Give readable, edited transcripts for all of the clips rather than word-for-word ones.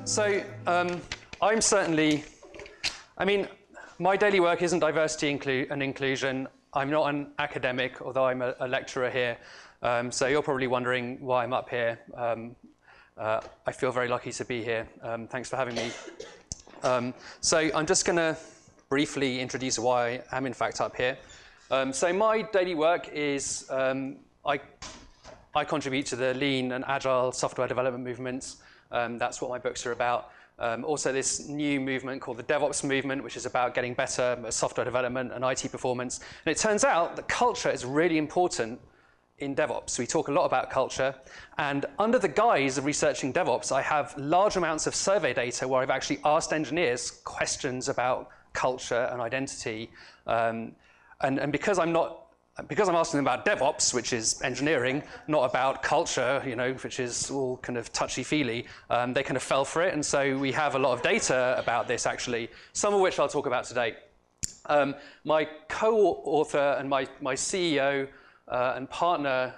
I'm certainly, my daily work isn't diversity and inclusion. I'm not an academic, although I'm a lecturer here. So you're probably wondering why I'm up here. I feel very lucky to be here. Thanks for having me. So I'm just going to briefly introduce why I am in fact up here. So my daily work is, I contribute to the lean and agile software development movements. That's what my books are about. Also this new movement called the DevOps movement, which is about getting better at software development and IT performance. And it turns out that culture is really important in DevOps. We talk a lot about culture. And under the guise of researching DevOps, I have large amounts of survey data where I've actually asked engineers questions about culture and identity. And because I'm asking them about DevOps, which is engineering, not about culture, which is all kind of touchy-feely, they kind of fell for it. And so we have a lot of data about this, actually, some of which I'll talk about today. My co-author and my CEO and partner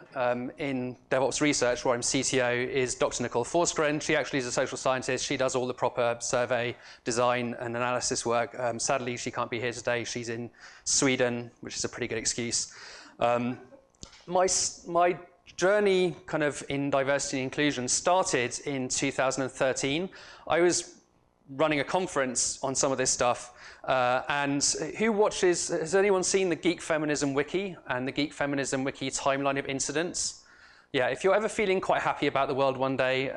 in DevOps research, where I'm CTO, is Dr. Nicole Forsgren. She actually is a social scientist. She does all the proper survey, design, and analysis work. Sadly, she can't be here today. She's in Sweden, which is a pretty good excuse. My journey kind of in diversity and inclusion started in 2013. I was running a conference on some of this stuff. And has anyone seen the Geek Feminism Wiki and the Geek Feminism Wiki timeline of incidents? Yeah, if you're ever feeling quite happy about the world one day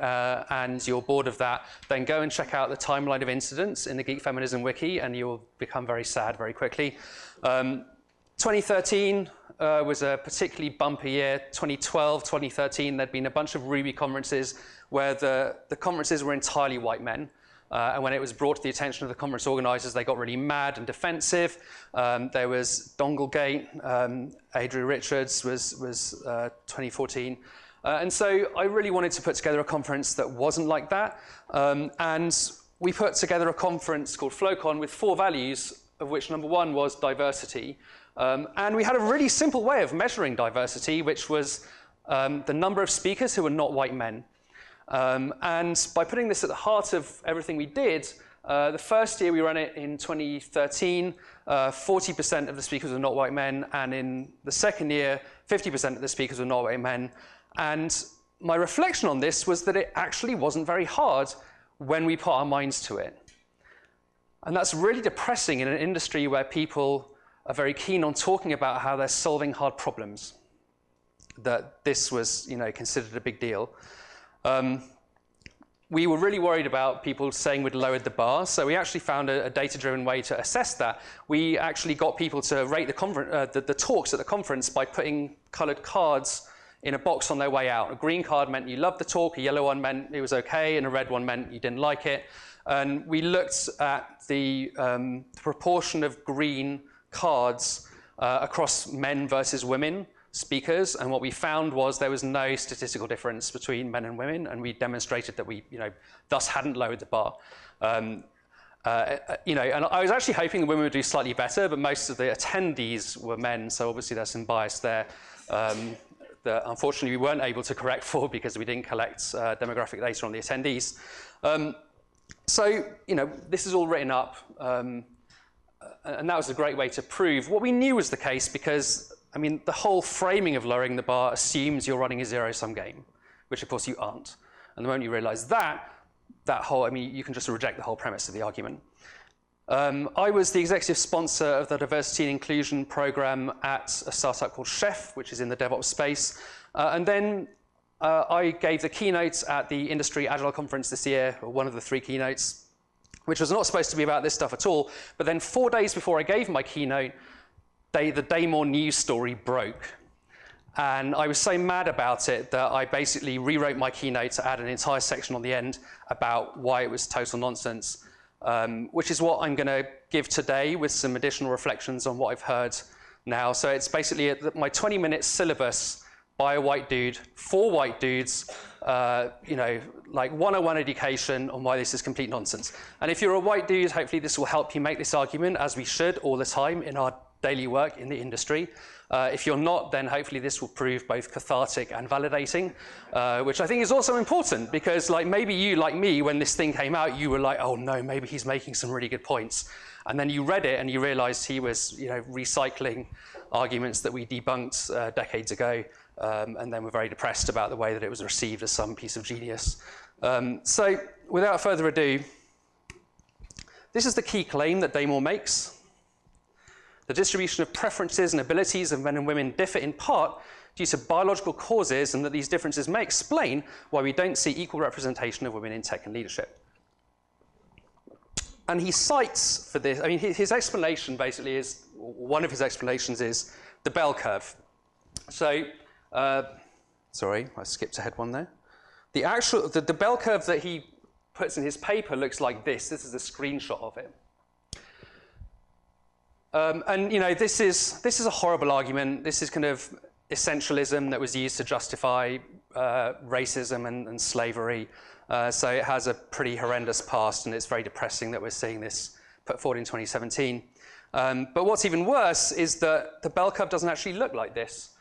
and you're bored of that, then go and check out the timeline of incidents in the Geek Feminism Wiki and you'll become very sad very quickly. 2013 was a particularly bumpy year. 2012, 2013, there'd been a bunch of Ruby conferences where the conferences were entirely white men. And when it was brought to the attention of the conference organizers, they got really mad and defensive. There was Donglegate. Adria Richards was 2014. And so I really wanted to put together a conference that wasn't like that. And we put together a conference called FlowCon with 4 values, of which number 1 was diversity. And we had a really simple way of measuring diversity, which was the number of speakers who were not white men. And by putting this at the heart of everything we did, the first year we ran it in 2013, 40% of the speakers were not white men, and in the second year, 50% of the speakers were not white men. And my reflection on this was that it actually wasn't very hard when we put our minds to it. And that's really depressing in an industry where people are very keen on talking about how they're solving hard problems, that this was considered a big deal. We were really worried about people saying we'd lowered the bar, so we actually found a data-driven way to assess that. We actually got people to rate the talks at the conference by putting colored cards in a box on their way out. A green card meant you loved the talk, a yellow one meant it was okay, and a red one meant you didn't like it. And we looked at the proportion of green cards across men versus women speakers, and what we found was there was no statistical difference between men and women, and we demonstrated that we, thus hadn't lowered the bar. And I was actually hoping the women would do slightly better, but most of the attendees were men, so obviously there's some bias there that unfortunately we weren't able to correct for because we didn't collect demographic data on the attendees. So, this is all written up, and that was a great way to prove what we knew was the case, because the whole framing of lowering the bar assumes you're running a zero-sum game, which of course you aren't. And the moment you realize that you can just reject the whole premise of the argument. I was the executive sponsor of the diversity and inclusion program at a startup called Chef, which is in the DevOps space. And then I gave the keynotes at the Industry Agile Conference this year, or one of the 3 keynotes, which was not supposed to be about this stuff at all. But then 4 days before I gave my keynote, the Daymore news story broke. And I was so mad about it that I basically rewrote my keynote to add an entire section on the end about why it was total nonsense, which is what I'm going to give today with some additional reflections on what I've heard now. So it's basically my 20-minute syllabus by a white dude, 4 white dudes, like 101 education on why this is complete nonsense. And if you're a white dude, hopefully this will help you make this argument, as we should all the time in our daily work in the industry. If you're not, then hopefully this will prove both cathartic and validating, which I think is also important, because like maybe you, like me, when this thing came out, you were like, oh no, maybe he's making some really good points. And then you read it and you realized he was, recycling arguments that we debunked decades ago, and then were very depressed about the way that it was received as some piece of genius. So without further ado, this is the key claim that Damore makes. The distribution of preferences and abilities of men and women differ in part due to biological causes, and that these differences may explain why we don't see equal representation of women in tech and leadership. And he cites for this, I mean, his explanation basically is, one of his explanations is the bell curve. So, sorry, I skipped ahead one there. The bell curve that he puts in his paper looks like this. This is a screenshot of it. And this is a horrible argument. This is kind of essentialism that was used to justify racism and slavery. So it has a pretty horrendous past, and it's very depressing that we're seeing this put forward in 2017. But what's even worse is that the bell curve doesn't actually look like this.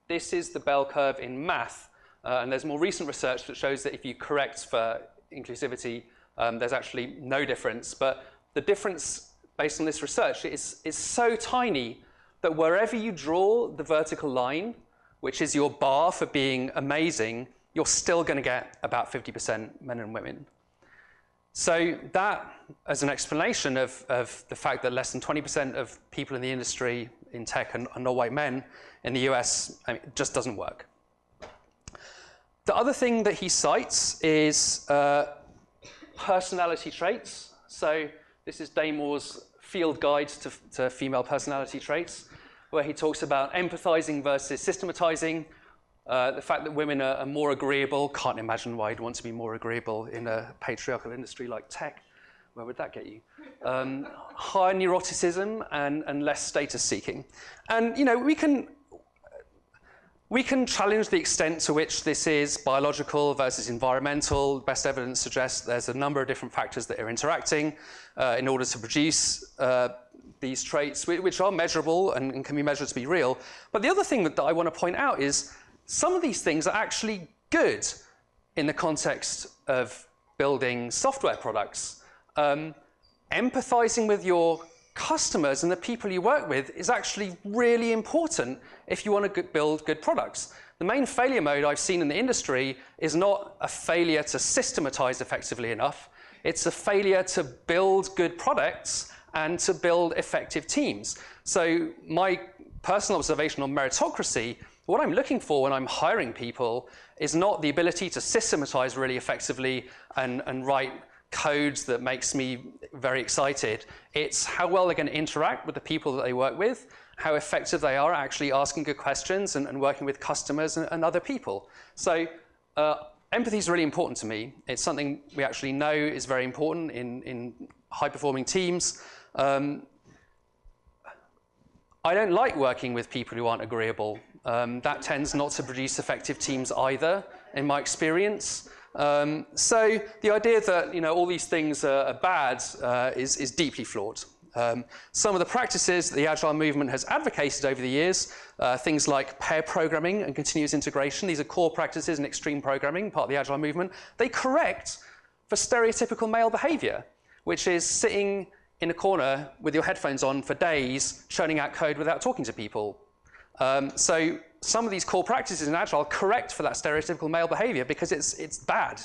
This is the bell curve in math, and there's more recent research that shows that if you correct for inclusivity, there's actually no difference. But the difference based on this research is so tiny that wherever you draw the vertical line, which is your bar for being amazing, you're still going to get about 50% men and women. So that, as an explanation of the fact that less than 20% of people in the industry in tech are not white men in the US, it just doesn't work. The other thing that he cites is personality traits. So this is Damore's field guide to female personality traits, where he talks about empathizing versus systematizing, the fact that women are more agreeable. Can't imagine why you'd want to be more agreeable in a patriarchal industry like tech. Where would that get you? Higher neuroticism and less status seeking. And we can challenge the extent to which this is biological versus environmental. Best evidence suggests there's a number of different factors that are interacting in order to produce these traits, which are measurable and can be measured to be real. But the other thing that I want to point out is some of these things are actually good in the context of building software products. Empathizing with your customers and the people you work with is actually really important if you want to build good products. The main failure mode I've seen in the industry is not a failure to systematize effectively enough. It's a failure to build good products and to build effective teams. So my personal observation on meritocracy, what I'm looking for when I'm hiring people is not the ability to systematize really effectively and write codes that makes me very excited. It's how well they're going to interact with the people that they work with, how effective they are actually asking good questions and working with customers and other people. So empathy is really important to me. It's something we actually know is very important in high-performing teams. I don't like working with people who aren't agreeable. That tends not to produce effective teams either, in my experience. So the idea that all these things are bad is deeply flawed. Some of the practices that the Agile movement has advocated over the years, things like pair programming and continuous integration, these are core practices in extreme programming, part of the Agile movement, they correct for stereotypical male behavior, which is sitting in a corner with your headphones on for days, churning out code without talking to people. So some of these core practices in Agile correct for that stereotypical male behavior because it's bad.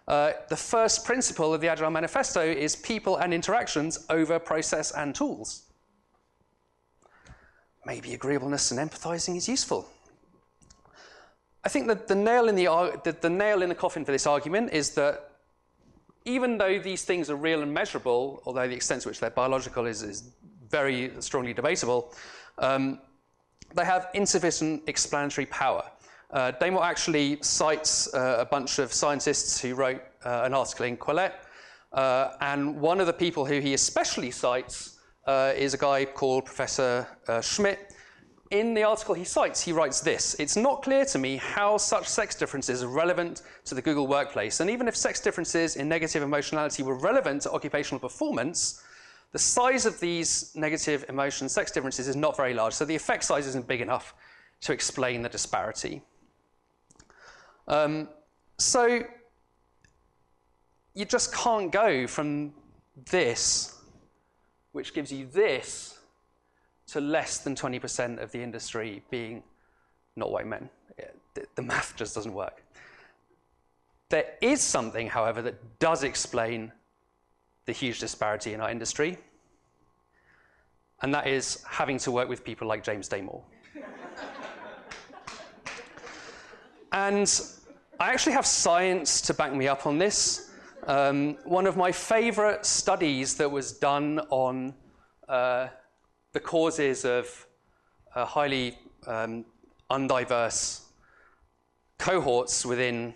The first principle of the Agile Manifesto is people and interactions over process and tools. Maybe agreeableness and empathizing is useful. I think that the nail in the coffin for this argument is that even though these things are real and measurable, although the extent to which they're biological is very strongly debatable, they have insufficient explanatory power. Damore actually cites a bunch of scientists who wrote an article in Quillette, and one of the people who he especially cites is a guy called Professor Schmidt. In the article he cites, he writes this: "It's not clear to me how such sex differences are relevant to the Google workplace, and even if sex differences in negative emotionality were relevant to occupational performance, the size of these negative emotion sex differences is not very large, so the effect size isn't big enough to explain the disparity. So you just can't go from this, which gives you this, to less than 20% of the industry being not white men. The math just doesn't work. There is something, however, that does explain the huge disparity in our industry, and that is having to work with people like James Damore. And I actually have science to back me up on this. One of my favorite studies that was done on the causes of highly undiverse cohorts within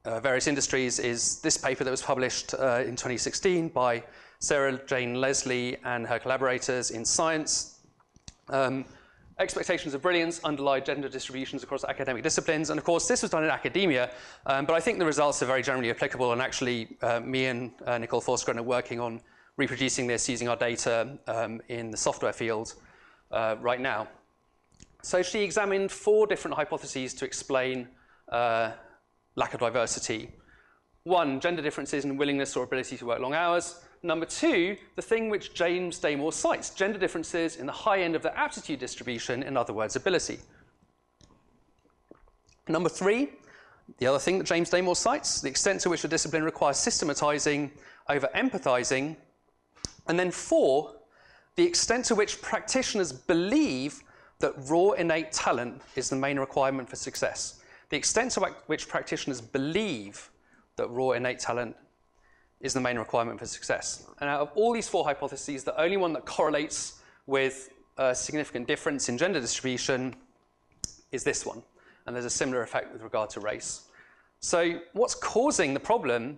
various industries is this paper that was published in 2016 by Sarah Jane Leslie and her collaborators in Science. Expectations of brilliance underlie gender distributions across academic disciplines. And of course, this was done in academia, but I think the results are very generally applicable. And actually, me and Nicole Forsgren are working on reproducing this using our data in the software field right now. So she examined 4 different hypotheses to explain lack of diversity. 1, gender differences in willingness or ability to work long hours. Number 2, the thing which James Damore cites, gender differences in the high end of the aptitude distribution, in other words, ability. Number 3, the other thing that James Damore cites, the extent to which a discipline requires systematizing over empathizing. And then 4, the extent to which practitioners believe that raw innate talent is the main requirement for success. The extent to which practitioners believe that raw innate talent is the main requirement for success. And out of all these 4 hypotheses, the only one that correlates with a significant difference in gender distribution is this one. And there's a similar effect with regard to race. So what's causing the problem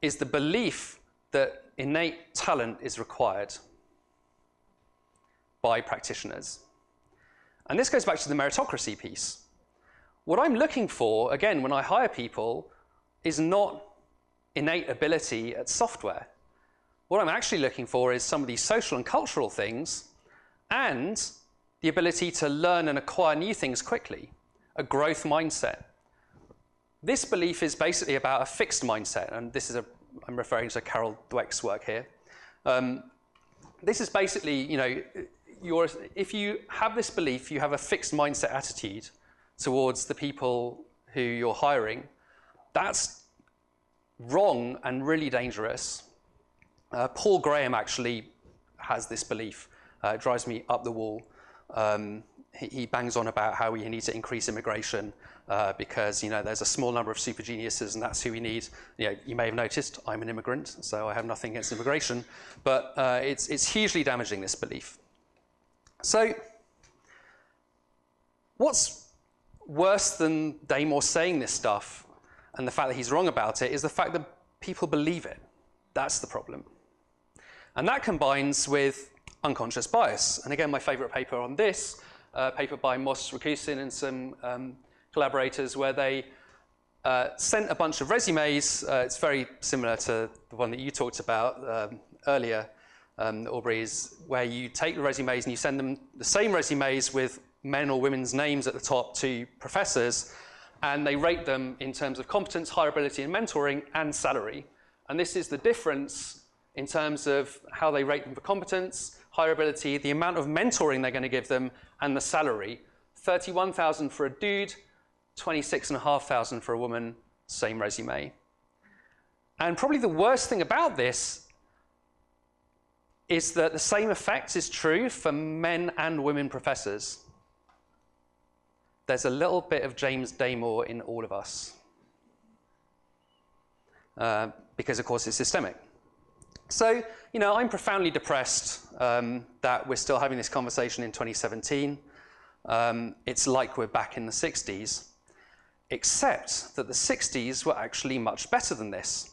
is the belief that innate talent is required by practitioners. And this goes back to the meritocracy piece. What I'm looking for, again, when I hire people, is not innate ability at software. What I'm actually looking for is some of these social and cultural things and the ability to learn and acquire new things quickly, a growth mindset. This belief is basically about a fixed mindset, and this is I'm referring to Carol Dweck's work here. This is basically, if you have this belief, you have a fixed mindset attitude towards the people who you're hiring. That's wrong and really dangerous. Paul Graham actually has this belief. It drives me up the wall. He bangs on about how we need to increase immigration because there's a small number of super geniuses and that's who we need. You may have noticed I'm an immigrant, so I have nothing against immigration, but it's hugely damaging, this belief. So what's worse than Damore saying this stuff and the fact that he's wrong about it is the fact that people believe it. That's the problem. And that combines with unconscious bias. And again, my favorite paper on this, paper by Moss Rakusin and some collaborators, where they sent a bunch of resumes. It's very similar to the one that you talked about earlier, Aubrey, is where you take the resumes and you send them the same resumes with men or women's names at the top to professors, and they rate them in terms of competence, hireability, and mentoring, and salary. And this is the difference in terms of how they rate them for competence, hireability, the amount of mentoring they're going to give them, and the salary. 31,000 for a dude, 26,500 for a woman, same resume. And probably the worst thing about this is that the same effect is true for men and women professors. There's a little bit of James Damore in all of us. Because, of course, it's systemic. So, I'm profoundly depressed that we're still having this conversation in 2017. It's like we're back in the 60s, except that the 60s were actually much better than this,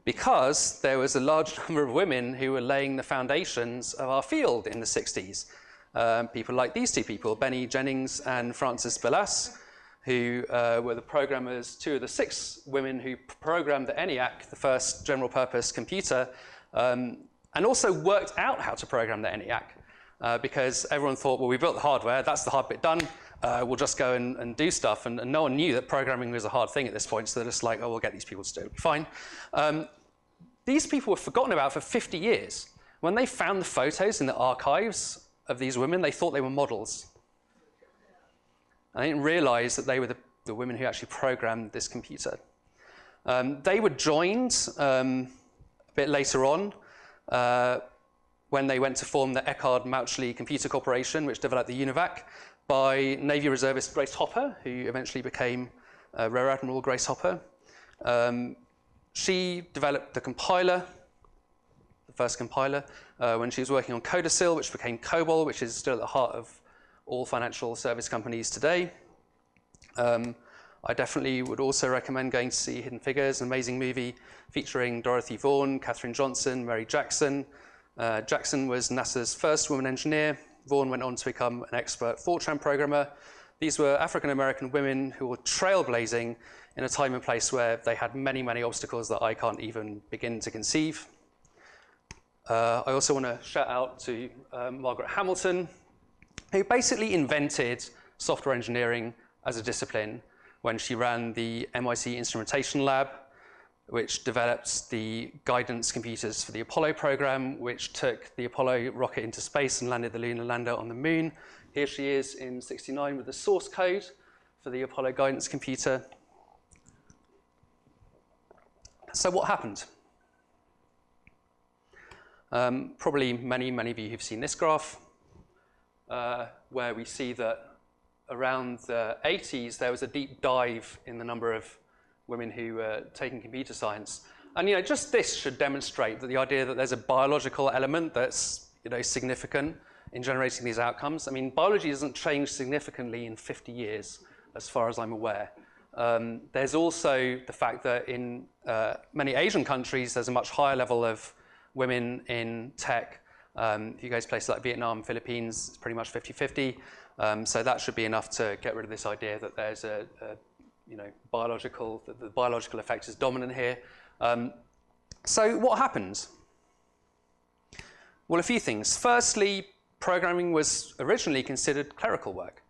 because there was a large number of women who were laying the foundations of our field in the 60s. People like these 2 people, Benny Jennings and Frances Bellas, who were the programmers, 2 of the 6 women who programmed the ENIAC, the first general purpose computer, and also worked out how to program the ENIAC, because everyone thought, well, we built the hardware, that's the hard bit done, we'll just go and do stuff. And no one knew that programming was a hard thing at this point, so they're just like, oh, we'll get these people to do it, fine. These people were forgotten about for 50 years. When they found the photos in the archives of these women, they thought they were models. And they didn't realize that they were the women who actually programmed this computer. They were joined a bit later on when they went to form the Eckhard Mauchly Computer Corporation, which developed the UNIVAC, by Navy reservist Grace Hopper, who eventually became Rear Admiral Grace Hopper. She developed the compiler, the first compiler, when she was working on Codicil, which became COBOL, which is still at the heart of all financial service companies today. I definitely would also recommend going to see Hidden Figures, an amazing movie featuring Dorothy Vaughan, Katherine Johnson, Mary Jackson. Jackson was NASA's first woman engineer. Vaughan went on to become an expert Fortran programmer. These were African-American women who were trailblazing in a time and place where they had many, many obstacles that I can't even begin to conceive. I also want to shout out to Margaret Hamilton, who basically invented software engineering as a discipline when she ran the MIT Instrumentation Lab, which developed the guidance computers for the Apollo program, which took the Apollo rocket into space and landed the lunar lander on the moon. Here she is in '69 with the source code for the Apollo guidance computer. So what happened? Probably many, many of you have seen this graph, where we see that around the 80s, there was a deep dive in the number of women who were taking computer science. And just this should demonstrate that the idea that there's a biological element that's significant in generating these outcomes. I mean, biology hasn't changed significantly in 50 years, as far as I'm aware. There's also the fact that in many Asian countries, there's a much higher level of women in tech. If you go to places like Vietnam, Philippines, it's pretty much 50-50. So that should be enough to get rid of this idea that there's the biological effect is dominant here. So what happened? Well, a few things. Firstly, programming was originally considered clerical work.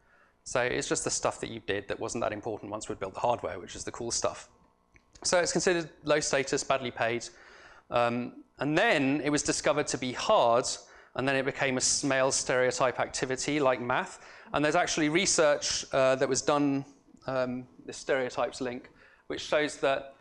So it's just the stuff that you did that wasn't that important once we'd built the hardware, which is the cool stuff. So it's considered low status, badly paid. And then it was discovered to be hard, and then it became a male stereotype activity like math. And there's actually research that was done, this stereotypes link, which shows that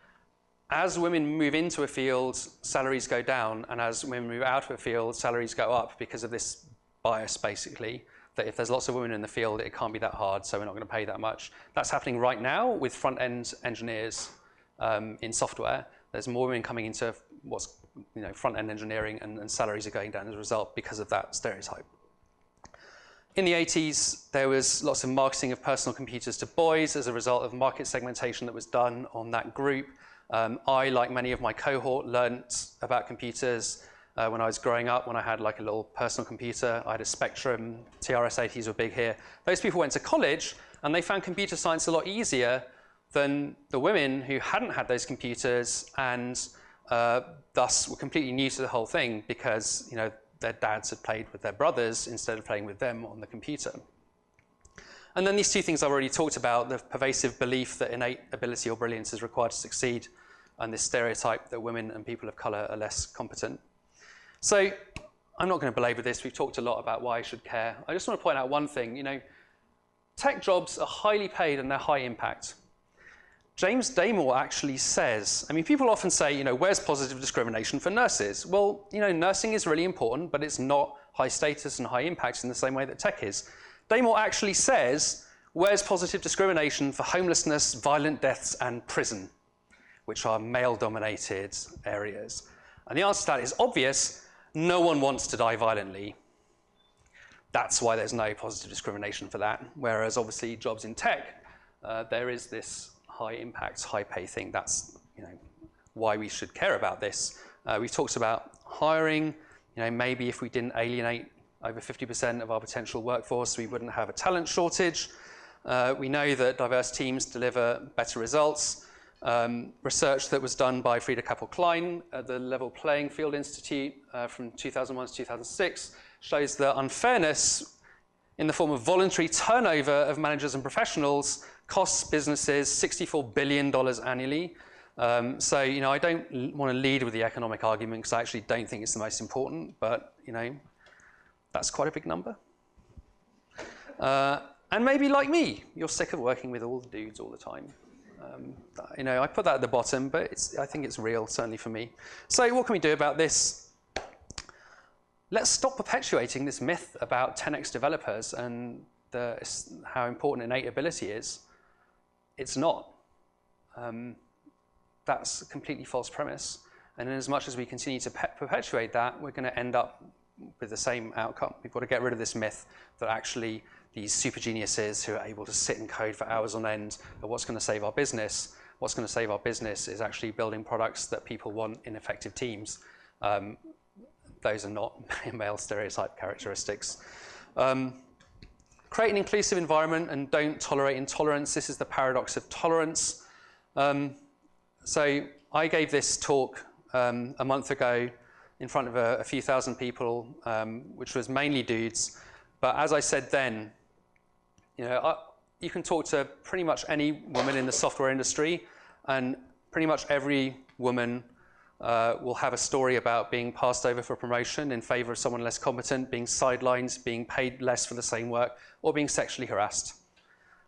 as women move into a field, salaries go down, and as women move out of a field, salaries go up because of this bias, basically, that if there's lots of women in the field, it can't be that hard, so we're not going to pay that much. That's happening right now with front-end engineers in software. There's more women coming into what's front-end engineering, and salaries are going down as a result because of that stereotype. In the 80s, there was lots of marketing of personal computers to boys as a result of market segmentation that was done on that group. I, like many of my cohort, learnt about computers when I was growing up, when I had like a little personal computer. I had a Spectrum, TRS-80s were big here. Those people went to college, and they found computer science a lot easier than the women who hadn't had those computers and thus were completely new to the whole thing because their dads had played with their brothers instead of playing with them on the computer. And then these two things I've already talked about, the pervasive belief that innate ability or brilliance is required to succeed, and this stereotype that women and people of color are less competent. So I'm not going to belabor this. We've talked a lot about why I should care. I just want to point out one thing. Tech jobs are highly paid and they're high impact. James Damore actually says, people often say, where's positive discrimination for nurses? Well, nursing is really important, but it's not high status and high impact in the same way that tech is. Damore actually says, where's positive discrimination for homelessness, violent deaths, and prison, which are male-dominated areas? And the answer to that is obvious. No one wants to die violently. That's why there's no positive discrimination for that. Whereas obviously jobs in tech, there is this high impact, high pay thing. That's why we should care about this. We've talked about hiring. Maybe if we didn't alienate over 50% of our potential workforce, we wouldn't have a talent shortage. We know that diverse teams deliver better results. Research that was done by Frieda Kappel-Klein at the Level Playing Field Institute from 2001 to 2006 shows that unfairness in the form of voluntary turnover of managers and professionals costs businesses $64 billion annually. So, I don't want to lead with the economic argument because I actually don't think it's the most important, but, that's quite a big number. And maybe like me, you're sick of working with all the dudes all the time. I put that at the bottom, but I think it's real, certainly for me. So what can we do about this? Let's stop perpetuating this myth about 10x developers and how important innate ability is. It's not. That's a completely false premise. And in as much as we continue to perpetuate that, we're going to end up with the same outcome. We've got to get rid of this myth that actually these super geniuses who are able to sit and code for hours on end are what's going to save our business. What's going to save our business is actually building products that people want in effective teams. Those are not male stereotype characteristics. Create an inclusive environment and don't tolerate intolerance. This is the paradox of tolerance. So I gave this talk a month ago in front of a few thousand people, which was mainly dudes. But as I said then, you can talk to pretty much any woman in the software industry, and pretty much every woman will have a story about being passed over for promotion in favor of someone less competent, being sidelined, being paid less for the same work, or being sexually harassed.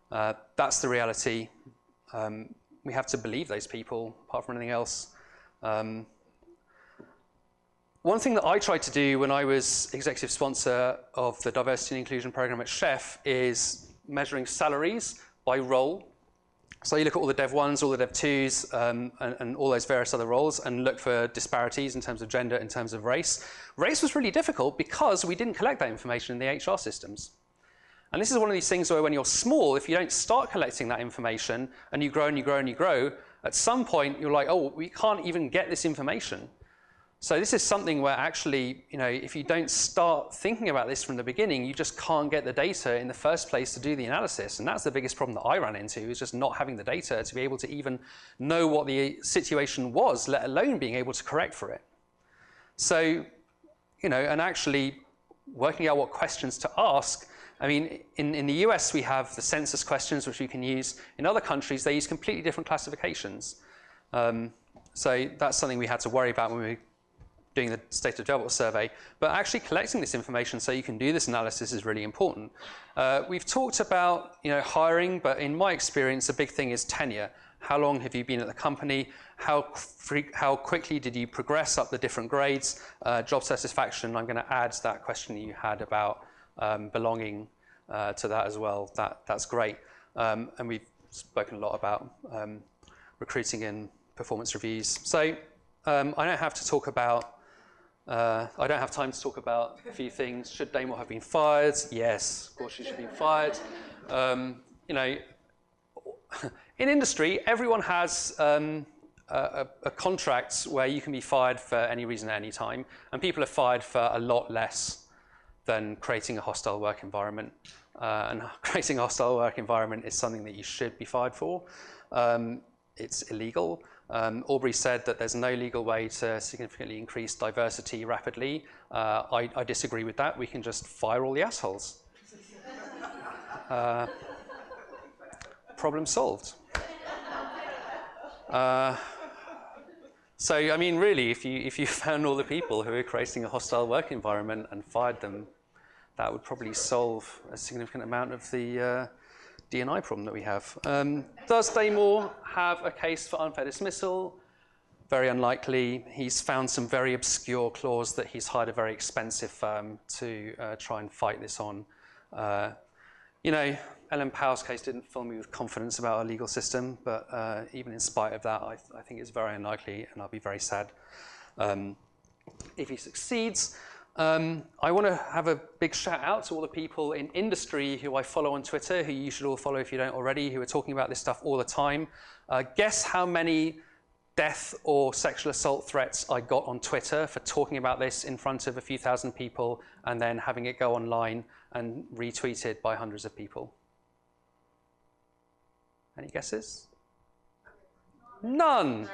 That's the reality. We have to believe those people, apart from anything else. One thing that I tried to do when I was executive sponsor of the Diversity and Inclusion Program at Chef is measuring salaries by role. So you look at all the Dev 1s, all the Dev 2s, and all those various other roles and look for disparities in terms of gender, in terms of race. Race was really difficult because we didn't collect that information in the HR systems. And this is one of these things where when you're small, if you don't start collecting that information and you grow and you grow and you grow, at some point you're like, oh, we can't even get this information. So this is something where actually, if you don't start thinking about this from the beginning, you just can't get the data in the first place to do the analysis. And that's the biggest problem that I ran into, is just not having the data to be able to even know what the situation was, let alone being able to correct for it. So, and actually working out what questions to ask. I mean, in the US, we have the census questions, which you can use. In other countries, they use completely different classifications. So that's something we had to worry about when we were doing the State of Development survey, but actually collecting this information so you can do this analysis is really important. We've talked about hiring, but in my experience, a big thing is tenure. How long have you been at the company? How quickly did you progress up the different grades? Job satisfaction, I'm going to add that question you had about belonging to that as well. That's great. And we've spoken a lot about recruiting and performance reviews. So I don't have to talk about I don't have time to talk about a few things. Should Damore have been fired? Yes, of course she should be fired. In industry, everyone has a contract where you can be fired for any reason at any time, and people are fired for a lot less than creating a hostile work environment. And creating a hostile work environment is something that you should be fired for. It's illegal. Aubrey said that there's no legal way to significantly increase diversity rapidly. I disagree with that. We can just fire all the assholes. Problem solved. So, I mean, really, if you found all the people who are creating a hostile work environment and fired them, that would probably solve a significant amount of the D&I problem that we have. Does Damore have a case for unfair dismissal? Very unlikely. He's found some very obscure clause that he's hired a very expensive firm to try and fight this on. Ellen Powell's case didn't fill me with confidence about our legal system, but even in spite of that, I think it's very unlikely, and I'll be very sad if he succeeds. I want to have a big shout out to all the people in industry who I follow on Twitter, who you should all follow if you don't already, who are talking about this stuff all the time. Guess how many death or sexual assault threats I got on Twitter for talking about this in front of a few thousand people and then having it go online and retweeted by hundreds of people? Any guesses? None.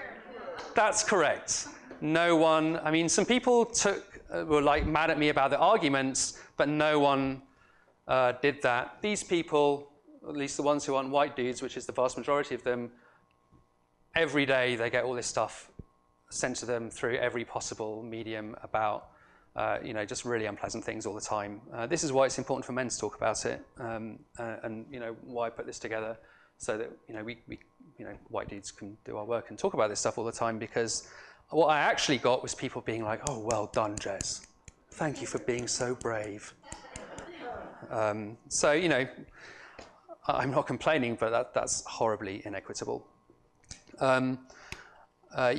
That's correct. No one. I mean, some people were like mad at me about the arguments, but no one did that. These people, at least the ones who aren't white dudes, which is the vast majority of them, every day they get all this stuff sent to them through every possible medium about, just really unpleasant things all the time. This is why it's important for men to talk about it, and why I put this together, so that we white dudes can do our work and talk about this stuff all the time. Because what I actually got was people being like, "Oh, well done, Jez. Thank you for being so brave." So I'm not complaining, but that's horribly inequitable.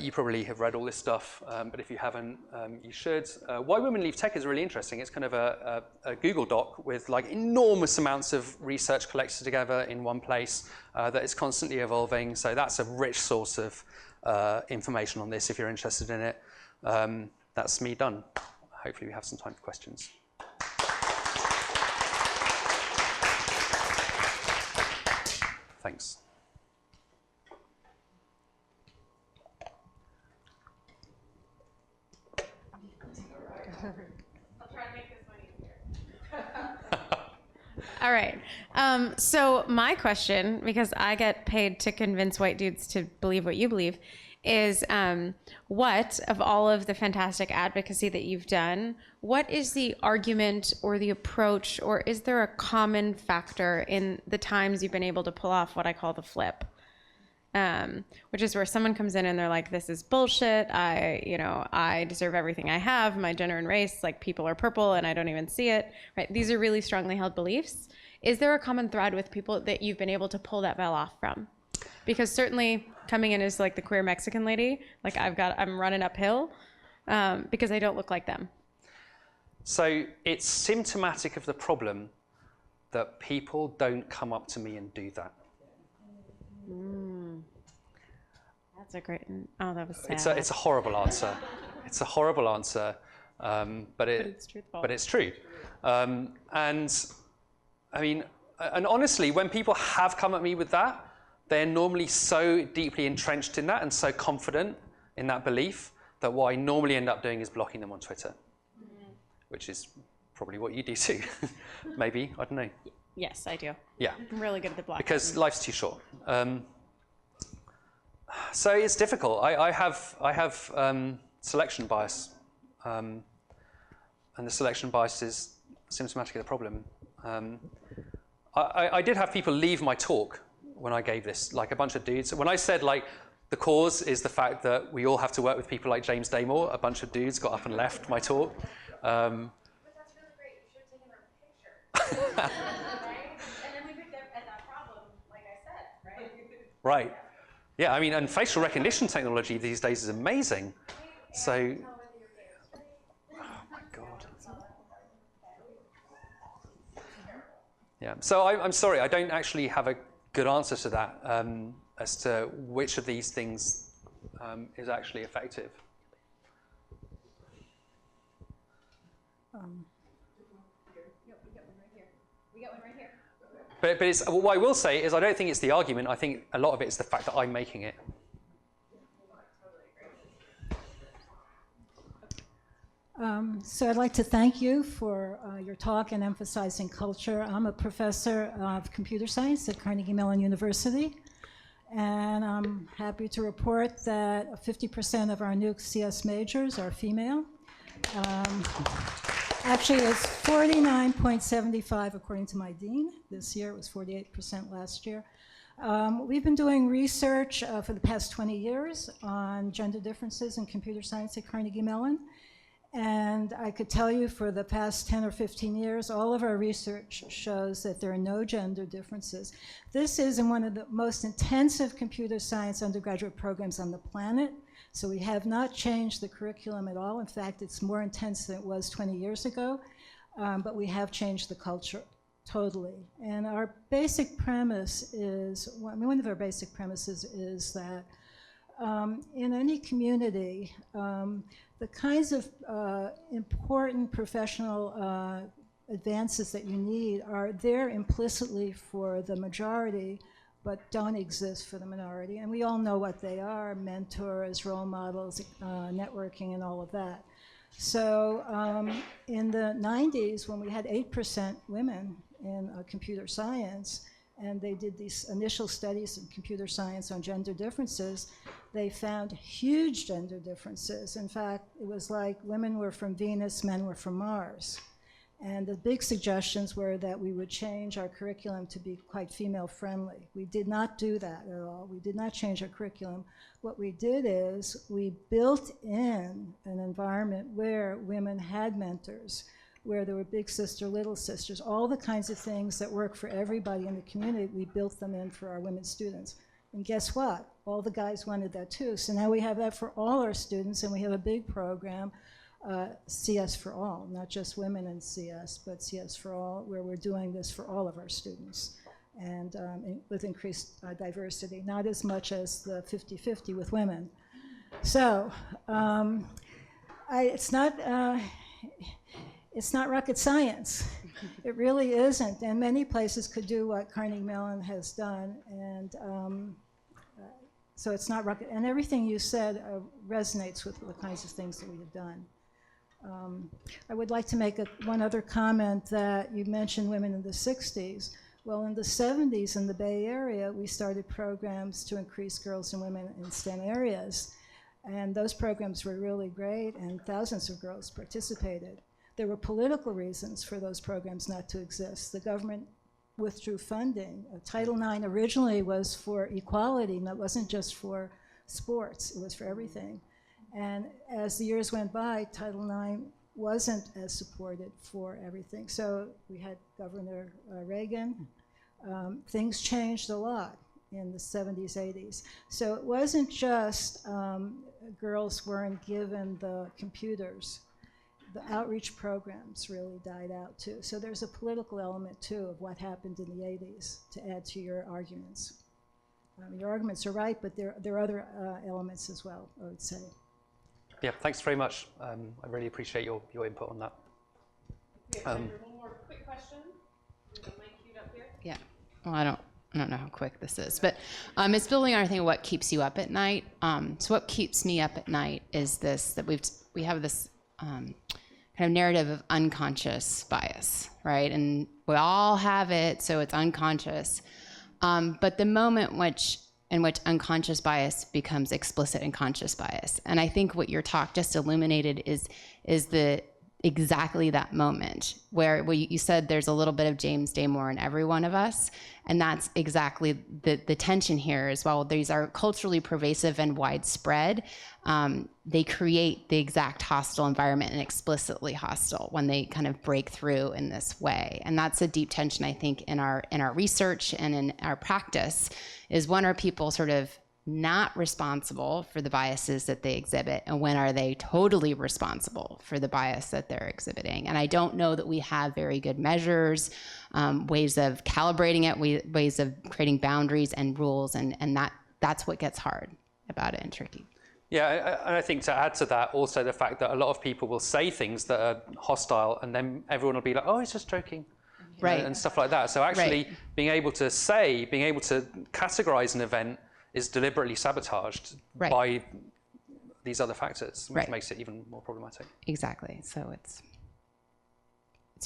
You probably have read all this stuff, but if you haven't, you should. Why Women Leave Tech is really interesting. It's kind of a Google Doc with like enormous amounts of research collected together in one place that is constantly evolving. So that's a rich source of information on this if you're interested in it. That's me done. Hopefully we have some time for questions. Thanks. I'll try to make this one easier. All right. So my question, because I get paid to convince white dudes to believe what you believe, is what, of all of the fantastic advocacy that you've done, what is the argument or the approach, or is there a common factor in the times you've been able to pull off what I call the flip? Which is where someone comes in and they're like, this is bullshit. I deserve everything I have. My gender and race, like people are purple and I don't even see it, right? These are really strongly held beliefs. Is there a common thread with people that you've been able to pull that veil off from? Because certainly coming in as like the queer Mexican lady, like I'm running uphill because I don't look like them. So it's symptomatic of the problem that people don't come up to me and do that. That's a great. Oh, that was sad. It's a horrible answer. It's a horrible answer, but it's truthful. But it's true. And I mean, and honestly, when people have come at me with that, they're normally so deeply entrenched in that and so confident in that belief that what I normally end up doing is blocking them on Twitter, which is probably what you do too. Maybe, I don't know. Yes, I do. Yeah. I'm really good at the blocking. Because life's too short. So it's difficult. I have selection bias, and the selection bias is symptomatic of the problem. I did have people leave my talk when I gave this, like a bunch of dudes. When I said like the cause is the fact that we all have to work with people like James Damore, a bunch of dudes got up and left my talk. But that's really great. You should have taken a picture. Right? And then we picked up at that problem, like I said, right? Right. Yeah, I mean, and facial recognition technology these days is amazing. So, oh my God. Yeah, so I'm sorry, I don't actually have a good answer to that as to which of these things is actually effective. But it's, what I will say is I don't think it's the argument. I think a lot of it is the fact that I'm making it. So I'd like to thank you for your talk and emphasizing culture. I'm a professor of computer science at Carnegie Mellon University, and I'm happy to report that 50% of our NUC CS majors are female. Actually, it's 49.75 according to my dean. This year it was 48% last year. We've been doing research for the past 20 years on gender differences in computer science at Carnegie Mellon. And I could tell you for the past 10 or 15 years, all of our research shows that there are no gender differences. This is in one of the most intensive computer science undergraduate programs on the planet. So we have not changed the curriculum at all. In fact, it's more intense than it was 20 years ago, but we have changed the culture totally. And our basic premise is, one of our basic premises is that in any community, the kinds of important professional advances that you need are there implicitly for the majority but don't exist for the minority. And we all know what they are: mentors, role models, networking, and all of that. So in the 90s, when we had 8% women in computer science, and they did these initial studies in computer science on gender differences, they found huge gender differences. In fact, it was like women were from Venus, men were from Mars. And the big suggestions were that we would change our curriculum to be quite female-friendly. We did not do that at all. We did not change our curriculum. What we did is we built in an environment where women had mentors, where there were big sister, little sisters, all the kinds of things that work for everybody in the community. We built them in for our women students. And guess what? All the guys wanted that too. So now we have that for all our students, and we have a big program, CS for All, not just women in CS, but CS for All, where we're doing this for all of our students, and with increased diversity, not as much as the 50-50 with women. So it's not rocket science. It really isn't, and many places could do what Carnegie Mellon has done, and so it's not rocket, and everything you said resonates with the kinds of things that we have done. I would like to make one other comment, that you mentioned women in the 60s. Well, in the 70s in the Bay Area, we started programs to increase girls and women in STEM areas. And those programs were really great, and thousands of girls participated. There were political reasons for those programs not to exist. The government withdrew funding. Title IX originally was for equality, and that wasn't just for sports, it was for everything. And as the years went by, Title IX wasn't as supported for everything. So we had Governor Reagan. Things changed a lot in the 70s, 80s. So it wasn't just girls weren't given the computers. The outreach programs really died out too. So there's a political element too of what happened in the 80s to add to your arguments. Your arguments are right, but there are other elements as well, I would say. Yeah, thanks very much. I really appreciate your input on that. We have time for one more quick question. Is the mic queued up here? Yeah. Well, I don't know how quick this is, but it's building on, I think, what keeps you up at night. So what keeps me up at night is this, that we have this kind of narrative of unconscious bias, right? And we all have it, so it's unconscious. But the moment in which unconscious bias becomes explicit and conscious bias. And I think what your talk just illuminated is exactly that moment where you said there's a little bit of James Damore in every one of us. And that's exactly the tension here as well. These are culturally pervasive and widespread. They create the exact hostile environment, and explicitly hostile, when they kind of break through in this way. And that's a deep tension, I think, in our research and in our practice, is when are people sort of not responsible for the biases that they exhibit, and when are they totally responsible for the bias that they're exhibiting? And I don't know that we have very good measures, ways of calibrating it, ways of creating boundaries and rules, and that's what gets hard about it and tricky. Yeah, and I think to add to that, also the fact that a lot of people will say things that are hostile, and then everyone will be like, oh, he's just joking. Right. And stuff like that. So actually being able to categorize an event is deliberately sabotaged by these other factors, which makes it even more problematic. Exactly. So it's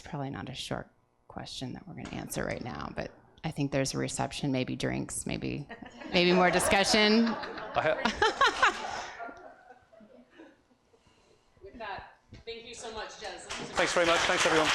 probably not a short question that we're going to answer right now, but I think there's a reception, maybe drinks, maybe more discussion. With that, thank you so much, Jez. Thanks very much. Thanks, everyone.